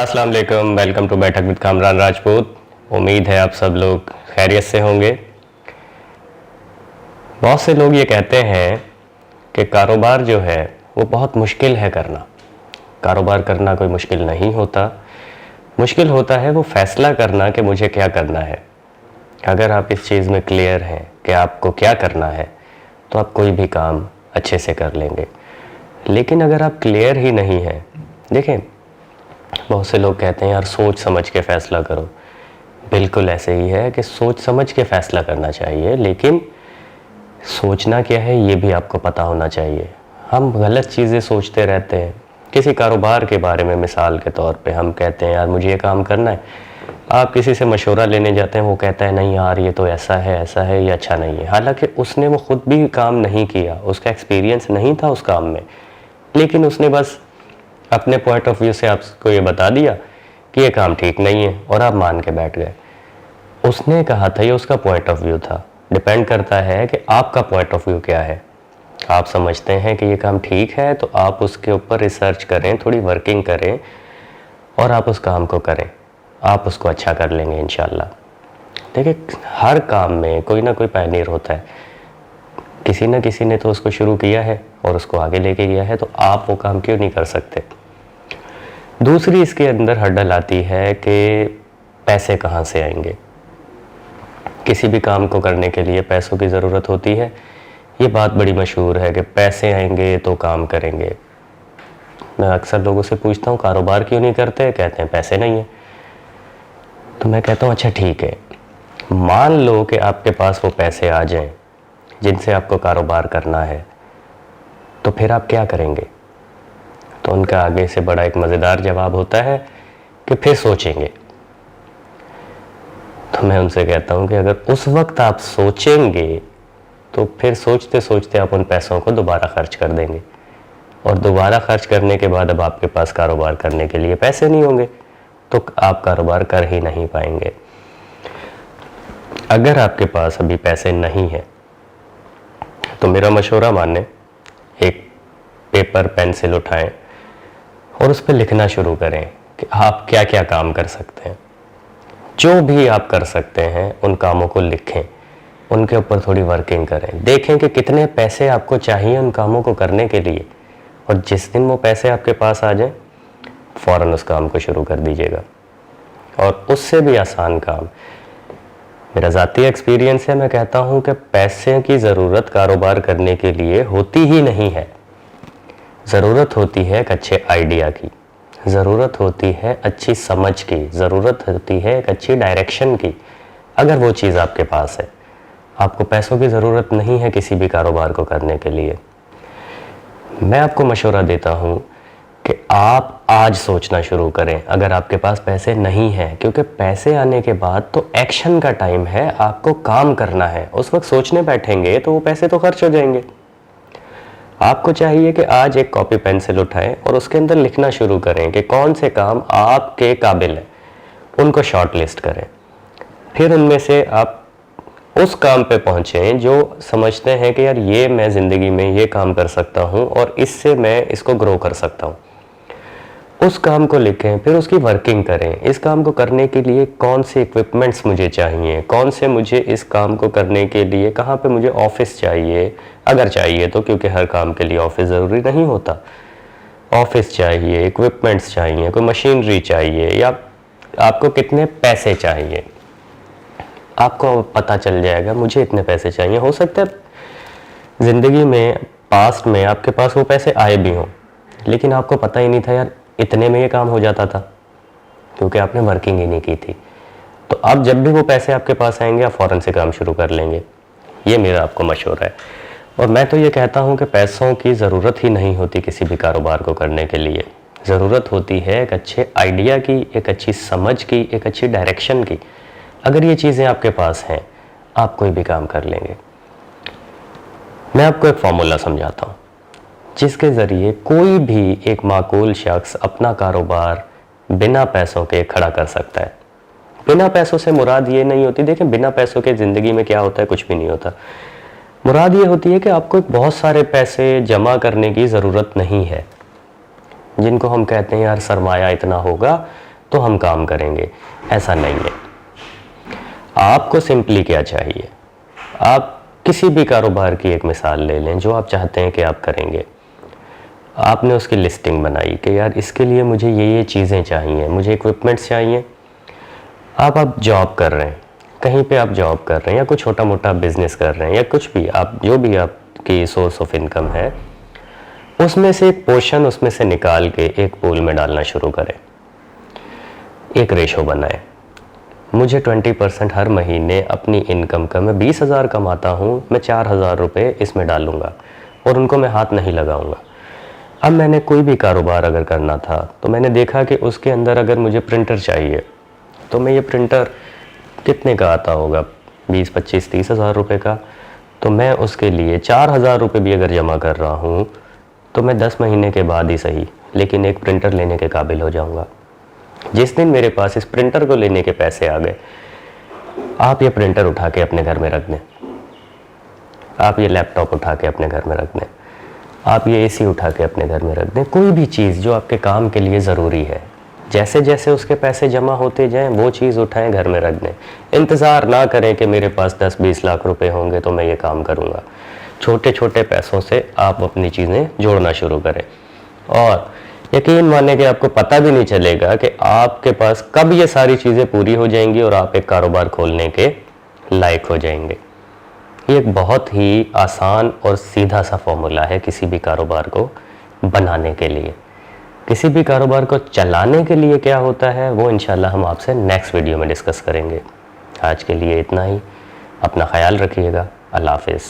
अस्सलाम वालेकुम, welcome to बैठक विद कामरान राजपूत। उम्मीद है आप सब लोग खैरियत से होंगे। बहुत से लोग ये कहते हैं कि कारोबार जो है वो बहुत मुश्किल है करना। कारोबार करना कोई मुश्किल नहीं होता, मुश्किल होता है वो फैसला करना कि मुझे क्या करना है। अगर आप इस चीज़ में क्लियर हैं कि आपको क्या करना है तो आप कोई भी काम अच्छे से कर लेंगे। लेकिन अगर आप क्लियर ही नहीं हैं, देखें बहुत से लोग कहते हैं यार सोच समझ के फ़ैसला करो। बिल्कुल ऐसे ही है कि सोच समझ के फ़ैसला करना चाहिए, लेकिन सोचना क्या है ये भी आपको पता होना चाहिए। हम गलत चीज़ें सोचते रहते हैं। किसी कारोबार के बारे में मिसाल के तौर पे हम कहते हैं यार मुझे ये काम करना है, आप किसी से मशवरा लेने जाते हैं, वो कहता है नहीं यार ये तो ऐसा है, ये अच्छा नहीं है। हालांकि उसने वो ख़ुद भी काम नहीं किया, उसका एक्सपीरियंस नहीं था उस काम में, लेकिन उसने बस अपने पॉइंट ऑफ व्यू से आपको ये बता दिया कि ये काम ठीक नहीं है और आप मान के बैठ गए। उसने कहा था, ये उसका पॉइंट ऑफ व्यू था। डिपेंड करता है कि आपका पॉइंट ऑफ व्यू क्या है। आप समझते हैं कि ये काम ठीक है तो आप उसके ऊपर रिसर्च करें, थोड़ी वर्किंग करें और आप उस काम को करें, आप उसको अच्छा कर लेंगे इंशाल्लाह। देखिए हर काम में कोई ना कोई पायनियर होता है, किसी न किसी ने तो उसको शुरू किया है और उसको आगे लेके गया है, तो आप वो काम क्यों नहीं कर सकते। दूसरी इसके अंदर हर्डल आती है कि पैसे कहाँ से आएंगे। किसी भी काम को करने के लिए पैसों की ज़रूरत होती है। ये बात बड़ी मशहूर है कि पैसे आएंगे तो काम करेंगे। मैं अक्सर लोगों से पूछता हूँ कारोबार क्यों नहीं करते, कहते हैं पैसे नहीं है। तो मैं कहता हूँ अच्छा ठीक है, मान लो कि आपके पास वो पैसे आ जाएं जिनसे आपको कारोबार करना है, तो फिर आप क्या करेंगे। तो उनका आगे से बड़ा एक मज़ेदार जवाब होता है कि फिर सोचेंगे। तो मैं उनसे कहता हूं कि अगर उस वक्त आप सोचेंगे तो फिर सोचते सोचते आप उन पैसों को दोबारा खर्च कर देंगे, और दोबारा खर्च करने के बाद अब आपके पास कारोबार करने के लिए पैसे नहीं होंगे तो आप कारोबार कर ही नहीं पाएंगे। अगर आपके पास अभी पैसे नहीं हैं तो मेरा मशवरा माने, एक पेपर पेंसिल उठाएं और उस पर लिखना शुरू करें कि आप क्या क्या काम कर सकते हैं। जो भी आप कर सकते हैं उन कामों को लिखें, उनके ऊपर थोड़ी वर्किंग करें, देखें कि कितने पैसे आपको चाहिए उन कामों को करने के लिए, और जिस दिन वो पैसे आपके पास आ जाएं फ़ौरन उस काम को शुरू कर दीजिएगा। और उससे भी आसान काम, मेरा ज़ाती एक्सपीरियंस है, मैं कहता हूँ कि पैसे की ज़रूरत कारोबार करने के लिए होती ही नहीं है। ज़रूरत होती है एक अच्छे आइडिया की, ज़रूरत होती है अच्छी समझ की, ज़रूरत होती है एक अच्छी डायरेक्शन की। अगर वो चीज़ आपके पास है, आपको पैसों की ज़रूरत नहीं है किसी भी कारोबार को करने के लिए। मैं आपको मशवरा देता हूँ कि आप आज सोचना शुरू करें अगर आपके पास पैसे नहीं हैं, क्योंकि पैसे आने के बाद तो एक्शन का टाइम है, आपको काम करना है। उस वक्त सोचने बैठेंगे तो वो पैसे तो खर्च हो जाएंगे। आपको चाहिए कि आज एक कॉपी पेंसिल उठाएं और उसके अंदर लिखना शुरू करें कि कौन से काम आपके काबिल हैं, उनको शॉर्ट लिस्ट करें। फिर उनमें से आप उस काम पे पहुँचें जो समझते हैं कि यार ये मैं ज़िंदगी में ये काम कर सकता हूँ और इससे मैं इसको ग्रो कर सकता हूँ। उस काम को लिखें, फिर उसकी वर्किंग करें। इस काम को करने के लिए कौन से इक्विपमेंट्स मुझे चाहिए, कौन से मुझे इस काम को करने के लिए कहाँ पे मुझे ऑफिस चाहिए, अगर चाहिए तो, क्योंकि हर काम के लिए ऑफिस ज़रूरी नहीं होता। ऑफिस चाहिए, इक्विपमेंट्स चाहिए, कोई मशीनरी चाहिए, या आपको कितने पैसे चाहिए, आपको पता चल जाएगा मुझे इतने पैसे चाहिए। हो सकता है ज़िंदगी में पास्ट में आपके पास वो पैसे आए भी हों, लेकिन आपको पता ही नहीं था यार इतने में ये काम हो जाता था, क्योंकि आपने वर्किंग ही नहीं की थी। तो अब जब भी वो पैसे आपके पास आएंगे आप फ़ौरन से काम शुरू कर लेंगे। ये मेरा आपको मशवरा है। और मैं तो ये कहता हूँ कि पैसों की ज़रूरत ही नहीं होती किसी भी कारोबार को करने के लिए। ज़रूरत होती है एक अच्छे आइडिया की, एक अच्छी समझ की, एक अच्छी डायरेक्शन की। अगर ये चीज़ें आपके पास हैं आप कोई भी काम कर लेंगे। मैं आपको एक फार्मूला समझाता हूँ जिसके ज़रिए कोई भी एक माकूल शख्स अपना कारोबार बिना पैसों के खड़ा कर सकता है। बिना पैसों से मुराद ये नहीं होती, देखें बिना पैसों के ज़िंदगी में क्या होता है, कुछ भी नहीं होता। मुराद ये होती है कि आपको बहुत सारे पैसे जमा करने की ज़रूरत नहीं है, जिनको हम कहते हैं यार सरमाया इतना होगा तो हम काम करेंगे, ऐसा नहीं है। आपको सिंपली क्या चाहिए, आप किसी भी कारोबार की एक मिसाल ले लें जो आप चाहते हैं कि आप करेंगे। आपने उसकी लिस्टिंग बनाई कि यार इसके लिए मुझे ये चीज़ें चाहिए, मुझे इक्विपमेंट्स चाहिए। आप जॉब कर रहे हैं, कहीं पे आप जॉब कर रहे हैं या कोई छोटा मोटा बिजनेस कर रहे हैं या कुछ भी, आप जो भी आपकी सोर्स ऑफ इनकम है, उसमें से एक पोर्शन उसमें से निकाल के एक पूल में डालना शुरू करें। एक रेशो बनाएं, मुझे 20% हर महीने अपनी इनकम का, मैं 20,000 कमाता हूँ, मैं 4,000 रुपये इसमें डालूंगा और उनको मैं हाथ नहीं लगाऊंगा। अब मैंने कोई भी कारोबार अगर करना था तो मैंने देखा कि उसके अंदर अगर मुझे प्रिंटर चाहिए तो मैं ये प्रिंटर कितने का आता होगा, 20, 25, 30,000 रुपये का, तो मैं उसके लिए 4,000 रुपये भी अगर जमा कर रहा हूँ तो मैं 10 महीने के बाद ही सही, लेकिन एक प्रिंटर लेने के काबिल हो जाऊँगा। जिस दिन मेरे पास इस प्रिंटर को लेने के पैसे आ गए, आप ये प्रिंटर उठा के अपने घर में रख दें, आप ये लैपटॉप उठा के अपने घर में रख दें, आप ये एसी उठा के अपने घर में रख दें। कोई भी चीज़ जो आपके काम के लिए ज़रूरी है, जैसे जैसे उसके पैसे जमा होते जाएं वो चीज़ उठाएं, घर में रख दें। इंतज़ार ना करें कि मेरे पास 10-20 लाख रुपए होंगे तो मैं ये काम करूँगा। छोटे छोटे पैसों से आप अपनी चीज़ें जोड़ना शुरू करें और यकीन माने कि आपको पता भी नहीं चलेगा कि आपके पास कब ये सारी चीज़ें पूरी हो जाएंगी और आप एक कारोबार खोलने के लायक हो जाएंगे। ये एक बहुत ही आसान और सीधा सा फॉर्मूला है किसी भी कारोबार को बनाने के लिए। किसी भी कारोबार को चलाने के लिए क्या होता है वो इंशाल्लाह हम आपसे नेक्स्ट वीडियो में डिस्कस करेंगे। आज के लिए इतना ही, अपना ख्याल रखिएगा। अल्लाह हाफिज़।